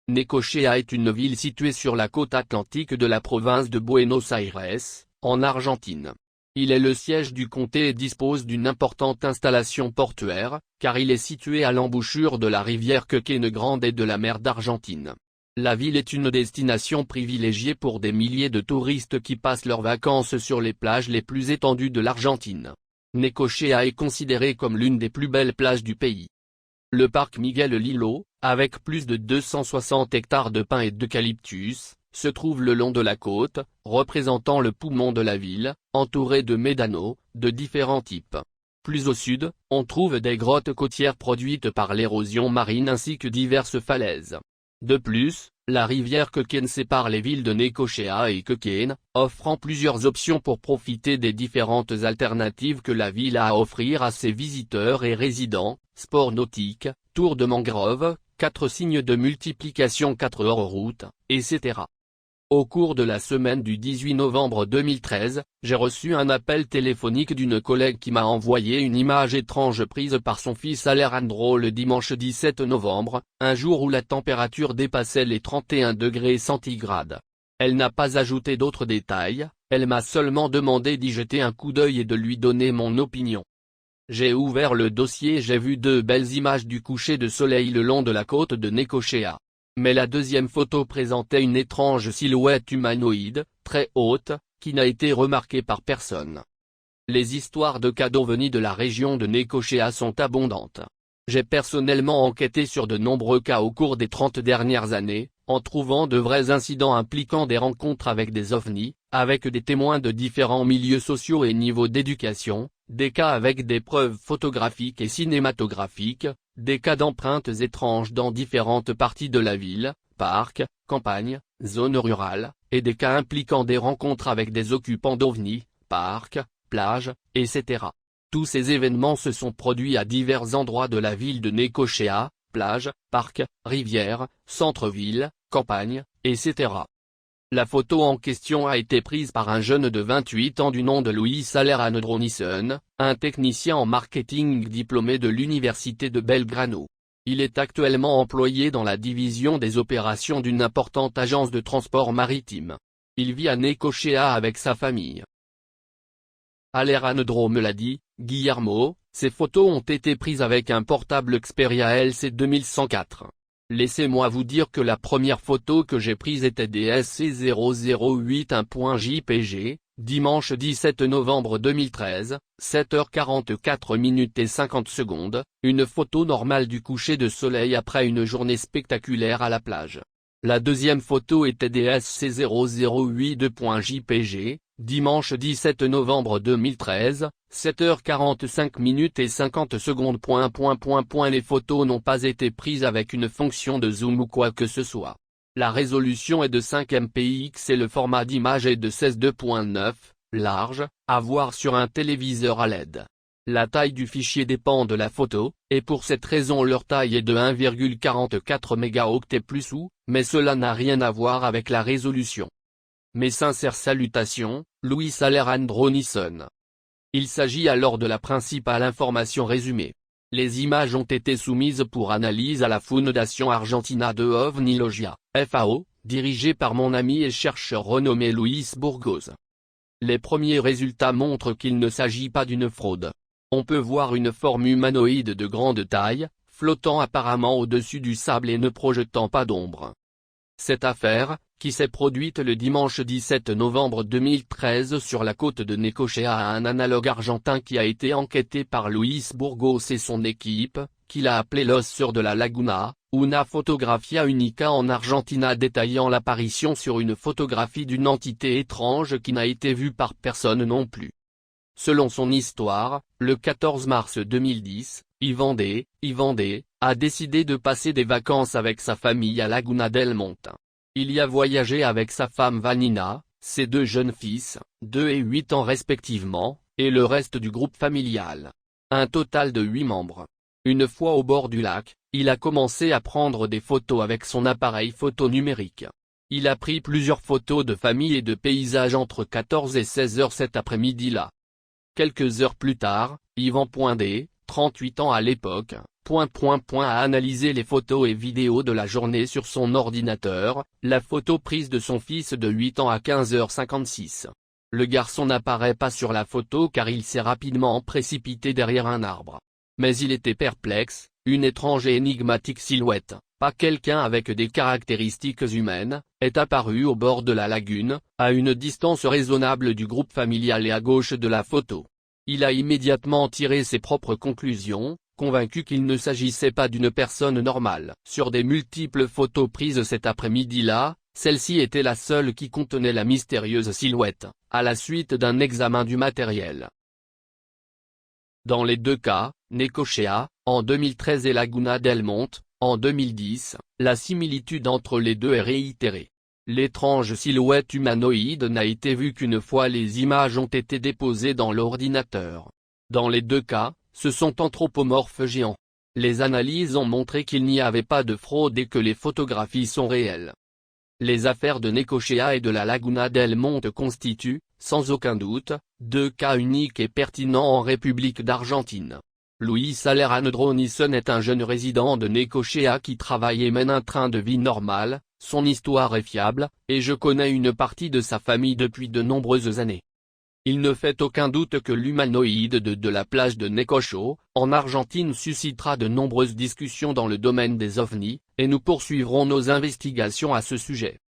Necochea est une ville située sur la côte atlantique de la province de Buenos Aires, en Argentine. Il est le siège du comté et dispose d'une importante installation portuaire, car il est situé à l'embouchure de la rivière Quequene Grande et de la mer d'Argentine. La ville est une destination privilégiée pour des milliers de touristes qui passent leurs vacances sur les plages les plus étendues de l'Argentine. Necochea est considérée comme l'une des plus belles plages du pays. Le parc Miguel Lillo, avec plus de 260 hectares de pins et d'eucalyptus, se trouve le long de la côte, représentant le poumon de la ville, entouré de médanos, de différents types. Plus au sud, on trouve des grottes côtières produites par l'érosion marine ainsi que diverses falaises. De plus, la rivière Quequene sépare les villes de Necochea et Quequene, offrant plusieurs options pour profiter des différentes alternatives que la ville a à offrir à ses visiteurs et résidents, sports nautiques, tours de mangrove, 4 signes de multiplication 4 hors-route, etc. Au cours de la semaine du 18 novembre 2013, j'ai reçu un appel téléphonique d'une collègue qui m'a envoyé une image étrange prise par son fils Alejandro le dimanche 17 novembre, un jour où la température dépassait les 31 degrés centigrades. Elle n'a pas ajouté d'autres détails, elle m'a seulement demandé d'y jeter un coup d'œil et de lui donner mon opinion. J'ai ouvert le dossier et j'ai vu 2 belles images du coucher de soleil le long de la côte de Necochea. Mais la deuxième photo présentait une étrange silhouette humanoïde, très haute, qui n'a été remarquée par personne. Les histoires de cadeaux venus de la région de Necochea sont abondantes. J'ai personnellement enquêté sur de nombreux cas au cours des 30 dernières années, en trouvant de vrais incidents impliquant des rencontres avec des ovnis, avec des témoins de différents milieux sociaux et niveaux d'éducation, des cas avec des preuves photographiques et cinématographiques, des cas d'empreintes étranges dans différentes parties de la ville, parcs, campagnes, zones rurales, et des cas impliquant des rencontres avec des occupants d'ovnis, parcs, plages, etc. Tous ces événements se sont produits à divers endroits de la ville de Necochea, plages, parcs, rivières, centre-ville, campagne, etc. La photo en question a été prise par un jeune de 28 ans du nom de Luis Alejandro Nisson, un technicien en marketing diplômé de l'université de Belgrano. Il est actuellement employé dans la division des opérations d'une importante agence de transport maritime. Il vit à Necochea avec sa famille. Alejandro me l'a dit, Guillermo, ces photos ont été prises avec un portable Xperia LC 2104. Laissez-moi vous dire que la première photo que j'ai prise était DSC0081.jpg, dimanche 17 novembre 2013, 7h44 et 50 secondes, une photo normale du coucher de soleil après une journée spectaculaire à la plage. La deuxième photo était DSC0082.jpg, dimanche 17 novembre 2013, 7h45 et 50 secondes. Les photos n'ont pas été prises avec une fonction de zoom ou quoi que ce soit. La résolution est de 5 mpx et le format d'image est de 16:2.9, large, à voir sur un téléviseur à LED. La taille du fichier dépend de la photo, et pour cette raison leur taille est de 1,44 mégaoctets plus ou, mais cela n'a rien à voir avec la résolution. Mes sincères salutations, Luis Alejandro Nisson. Il s'agit alors de la principale information résumée. Les images ont été soumises pour analyse à la Fundación Argentina de Ovnilogia, FAO, dirigée par mon ami et chercheur renommé Luis Burgos. Les premiers résultats montrent qu'il ne s'agit pas d'une fraude. On peut voir une forme humanoïde de grande taille, flottant apparemment au-dessus du sable et ne projetant pas d'ombre. Cette affaire, qui s'est produite le dimanche 17 novembre 2013 sur la côte de Necochea a un analogue argentin qui a été enquêté par Luis Burgos et son équipe, qu'il a appelé Los Sur de la Laguna, una fotografia unica en Argentina détaillant l'apparition sur une photographie d'une entité étrange qui n'a été vue par personne non plus. Selon son histoire, le 14 mars 2010, Ivandé a décidé de passer des vacances avec sa famille à Laguna del Monte. Il y a voyagé avec sa femme Vanina, ses 2 jeunes fils, 2 et 8 ans respectivement, et le reste du groupe familial. Un total de 8 membres. Une fois au bord du lac, il a commencé à prendre des photos avec son appareil photo numérique. Il a pris plusieurs photos de famille et de paysages entre 14 et 16 heures cet après-midi-là. Quelques heures plus tard, Yvan D, 38 ans à l'époque, a analysé les photos et vidéos de la journée sur son ordinateur, la photo prise de son fils de 8 ans à 15h56. Le garçon n'apparaît pas sur la photo car il s'est rapidement précipité derrière un arbre. Mais il était perplexe, une étrange et énigmatique silhouette, pas quelqu'un avec des caractéristiques humaines, est apparue au bord de la lagune, à une distance raisonnable du groupe familial et à gauche de la photo. Il a immédiatement tiré ses propres conclusions, convaincu qu'il ne s'agissait pas d'une personne normale. Sur des multiples photos prises cet après-midi-là, celle-ci était la seule qui contenait la mystérieuse silhouette, à la suite d'un examen du matériel. Dans les deux cas, Necochea, en 2013 et Laguna del Monte, en 2010, la similitude entre les deux est réitérée. L'étrange silhouette humanoïde n'a été vue qu'une fois les images ont été déposées dans l'ordinateur. Dans les deux cas, ce sont anthropomorphes géants. Les analyses ont montré qu'il n'y avait pas de fraude et que les photographies sont réelles. Les affaires de Necochea et de la Laguna del Monte constituent, sans aucun doute, deux cas uniques et pertinents en République d'Argentine. Luis Alejandro Nisson est un jeune résident de Necochea qui travaille et mène un train de vie normal, son histoire est fiable, et je connais une partie de sa famille depuis de nombreuses années. Il ne fait aucun doute que l'humanoïde de la plage de Necocho, en Argentine suscitera de nombreuses discussions dans le domaine des ovnis, et nous poursuivrons nos investigations à ce sujet.